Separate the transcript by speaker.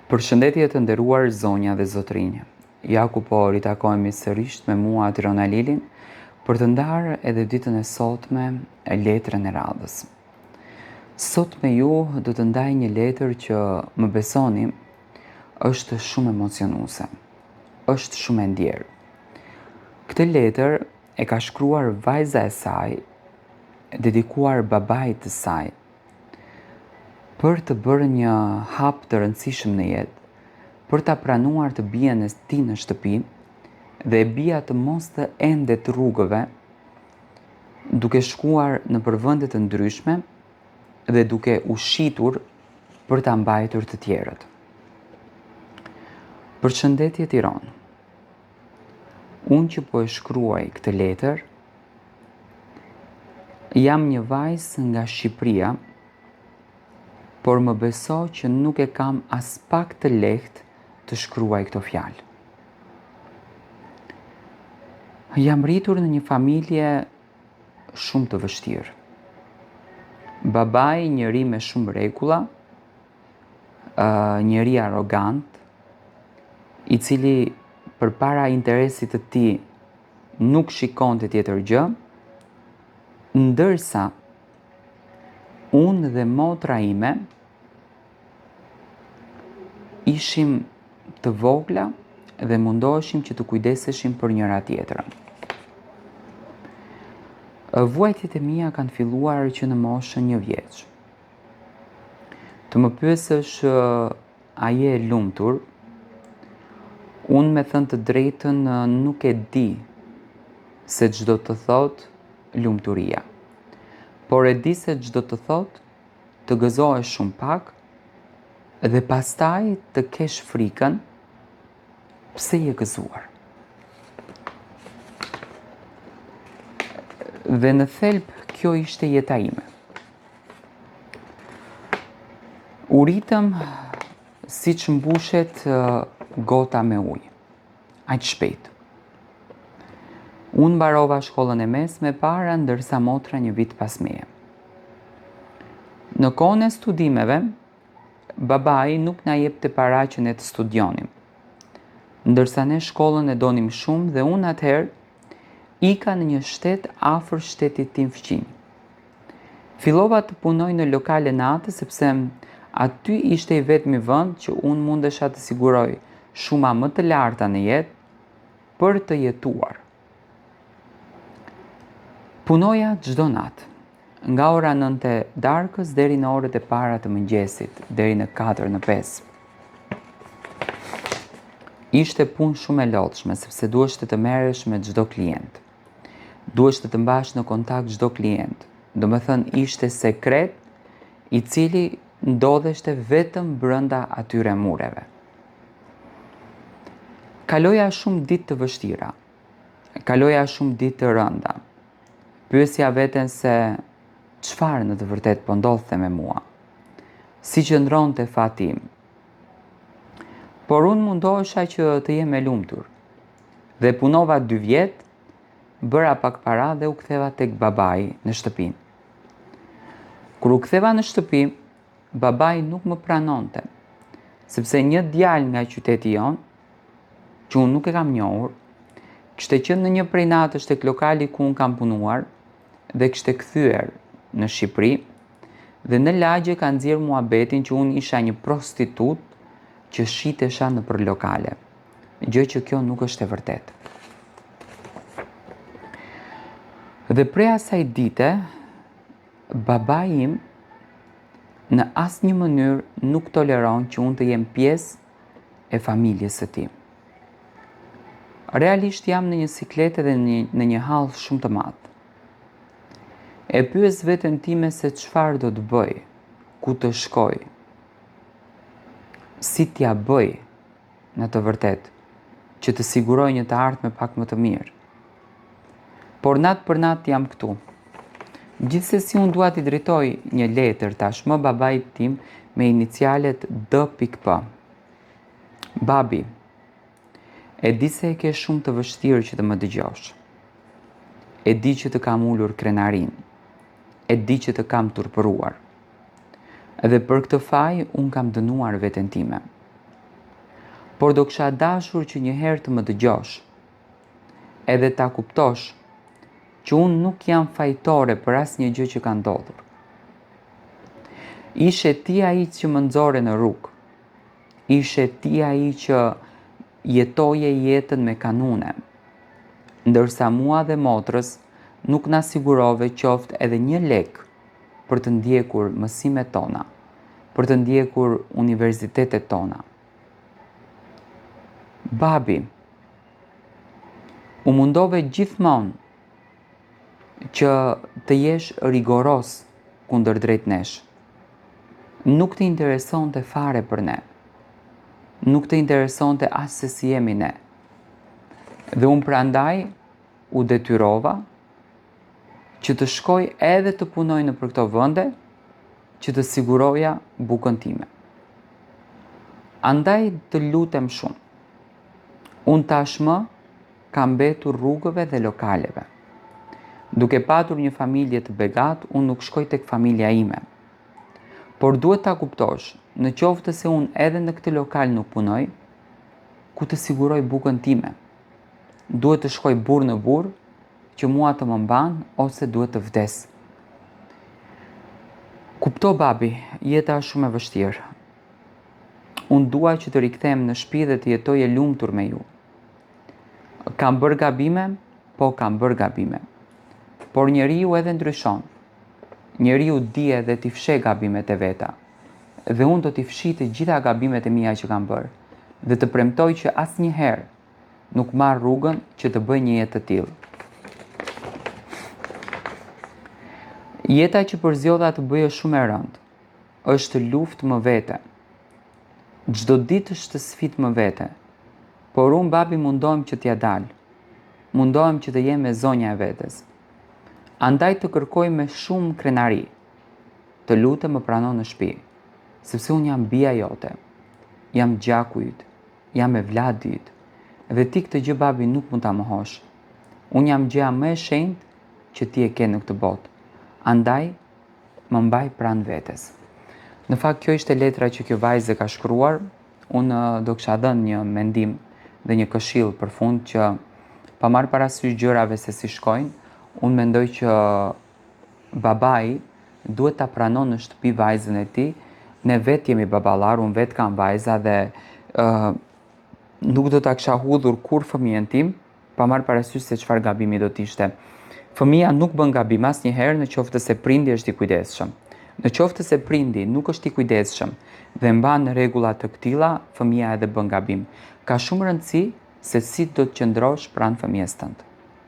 Speaker 1: Përshëndetje të nderuar zonja dhe zotrinj. Ja ku po ritakojmë sërish me mua Tirona Lilin për të ndarë edhe ditën e sotme e letrën e radhës. Sot me ju do të ndaj një letër që, më besoni, është shumë emocionuese. Është shumë e ndjerë. Këtë letër e ka shkruar vajza e saj, dedikuar babait të saj, për të bërë një hap të rëndësishëm në jetë, për ta pranuar të bien e tij në shtëpi dhe e bia të mos të endet rrugëve, duke shkuar në vende të ndryshme dhe duke ushitur për ta mbajtur të tjerët. Përshëndetje Tiranë. Unë që po e shkruaj këtë letër, jam një vajzë nga Shqipëria, por më beso që nuk e kam as pak të lehtë të shkruaj këto fjalë. Jam rritur në një familje shumë të vështirë. Babai njëri me shumë rregulla, njëri arrogant, i cili përpara interesit të tij nuk shikonte tjetër gjë, ndërsa unë dhe motra ime ishim të vogla dhe mundoheshim që të kujdeseshim për njëra tjetrën. Vuajtjet e mia kanë filluar që në moshën 1 vjeç. Të më pyesësh a je e lumtur? Unë me thënë të drejtën nuk e di se ç'do të thotë lumturia. Por e di se ç'do të thotë të gëzohesh shumë pak dhe pastaj të kesh frikën pse je gëzuar. Dhe në thelb kjo ishte jeta ime. U ritëm siç mbushet gota me ujë, aq shpejt. Unë mbarova shkollën e mesme para, ndërsa motra 1 vit pas meje. Në kohën e studimeve, babai nuk na jepte para që ne të studionim, ndërsa ne shkollën e donim shumë dhe unë atëherë ika në një shtet afër shtetit tim fëqinj. Fillova të punoj në lokale natë sepse aty ishte i vetmi vend që unë mundesha të siguroj shuma më të larta në jetë për të jetuar. Punoja çdo natë, nga ora 9 e darkës deri në orët e para të mëngjesit, deri në 4 në 5. Ishte punë shumë e lodhshme sepse duheshte të merresh me çdo klient. Duheshte të mbash në kontakt çdo klient. Domethënë ishte sekret i cili ndodheshte vetëm brenda atyre mureve. Kaloja shumë ditë të vështira. Kaloja shumë ditë të rënda. Pyesja veten se çfarë në të vërtetë po ndodhte me mua. Si qëndronte fati im. Por unë mundohesha që të jem e lumtur. Dhe punova 2 vjet, bëra pak para dhe u ktheva tek babai në shtëpi. Kur u ktheva në shtëpi, babai nuk më pranonte, sepse një djalë nga qyteti jon, që unë nuk e kam njohur, kishte qenë në një prej natësh tek lokali ku unë kam punuar dhe kishte kthyer në Shqipëri dhe në lagje ka nxjerr muhabetin që unë isha një prostitut që shitesha nëpër lokale. Gjë që kjo nuk është e vërtetë. Dhe prej asaj dite, babai im në asnjë mënyrë nuk toleron që unë të jem pjesë e familjes së tij. Realisht jam në një sikletë dhe në një hall shumë të madh. E pyes veten time se çfarë do të bëj, ku të shkoj, si t'ja bëj në të vërtetë, që të siguroj një të ardhme pak më të mirë. Por natë për natë jam këtu. Gjithsesi unë dua t'i drejtoj një letër tashmë babait tim me inicialet D.P. Babi, e di se e ke shumë të vështirë që të më dëgjosh. E di që të kam ulur krenarin. E di që të kam turpëruar. Edhe për këtë faj, unë kam dënuar veten time. por do kisha dashur që një herë të më dëgjosh, edhe ta kuptosh që unë nuk jam fajtore për asnjë gjë që ka ndodhur. Ishe ti ai që më nxore në rrugë, ishe ti ai që jetoje jetën me kanune, ndërsa mua dhe motrës nuk na sigurove qoftë edhe një lek për të ndjekur mësimet tona, për të ndjekur universitetet tona. Babi, u mundove gjithmonë që të jesh rigoros kundër drejt nesh. Nuk të interesonte fare për ne. Nuk të interesonte as se si jemi ne. Dhe unë prandaj u detyrova që të shkoj edhe të punoj në për këto vende, që të siguroja bukën time. Andaj të lutem shumë. Unë tashmë kam mbetur rrugëve dhe lokaleve. Duke patur një familje të begat, unë nuk shkoj tek familja ime. Por duhet ta kuptosh, në qoftë se unë edhe në këtë lokal nuk punoj, ku të siguroj bukën time. Duhet të shkoj burr në burr, që mua të më mban, ose duhet të vdes. Kupto babi, jeta është shumë e vështirë. Unë dua që të rikthehem në shtëpi dhe të jetoj e lumtur me ju. Kam bërë gabime, po kam bërë gabime. Por njeriu edhe ndryshon. Njeriu di edhe t'i fsheh gabimet e veta. Dhe unë do t'i fshi të gjitha gabimet e mia që kam bërë. Dhe të premtoj që asnjëherë nuk marr rrugën që të bëj një jetë të tillë. Jeta që përzjodha të bëj është shumë e rëndë. Është luftë më vete. Çdo ditë është sfidë më vete. Por unë babi mundohem që t'ja dal. Mundohem që të jem me zonja e vetes. Andaj të kërkoj me shumë krenari. Të lutem më pranon në shtëpi, sepse unë jam bia jote. Jam gjaku yt, jam e vladi yt. Dhe ti këtë gjë babi nuk mund ta mohosh. Unë jam gjëja më e shenjtë që ti e ke në këtë botë. Andaj më mbaj pranë vetes. Në fakt kjo ishte letra që kjo vajzë ka shkruar. Unë do kisha dhënë një mendim dhe një këshill për fund që pa marrë parasysh gjërave se si shkojnë, unë mendoj që babai duhet ta pranon në shtëpi vajzën e tij. Ne vetë jemi baballar, unë vetë kam vajza dhe nuk do ta kisha hudhur kur fëmijën tim, pa marrë parasysh se çfarë gabimi do t'ishte. Fëmia nuk bën gabim asnjëherë në qoftë se prindi është i kujdesshëm. Në qoftë se prindi nuk është i kujdesshëm dhe mban rregulla të këtilla, fëmia edhe bën gabim. Ka shumë rëndësi se si do të qëndrosh pranë fëmijës tënd.